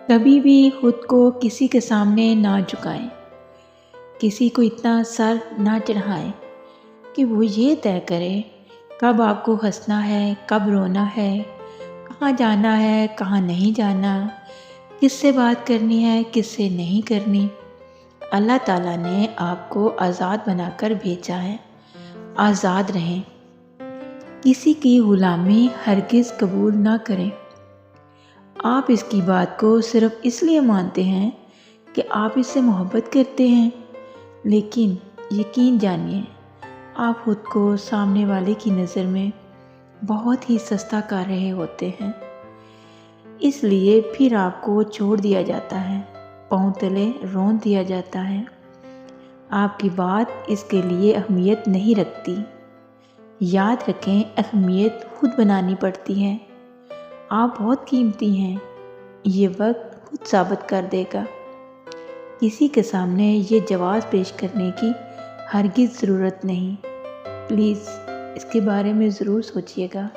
کبھی بھی خود کو کسی کے سامنے نہ جھکائیں، کسی کو اتنا سر نہ چڑھائیں کہ وہ یہ طے کرے کب آپ کو ہنسنا ہے، کب رونا ہے، کہاں جانا ہے، کہاں نہیں جانا، کس سے بات کرنی ہے، کس سے نہیں کرنی۔ اللہ تعالیٰ نے آپ کو آزاد بنا کر بھیجا ہے، آزاد رہیں۔ کسی کی غلامی ہرگز قبول نہ کریں۔ آپ اس کی بات کو صرف اس لیے مانتے ہیں کہ آپ اس سے محبت کرتے ہیں، لیکن یقین جانیے آپ خود کو سامنے والے کی نظر میں بہت ہی سستا کر رہے ہوتے ہیں، اس لیے پھر آپ کو چھوڑ دیا جاتا ہے، پاؤں تلے رون دیا جاتا ہے۔ آپ کی بات اس کے لیے اہمیت نہیں رکھتی۔ یاد رکھیں، اہمیت خود بنانی پڑتی ہے۔ آپ بہت قیمتی ہیں، یہ وقت خود ثابت کر دے گا۔ کسی کے سامنے یہ جواز پیش کرنے کی ہرگز ضرورت نہیں۔ پلیز اس کے بارے میں ضرور سوچیے گا۔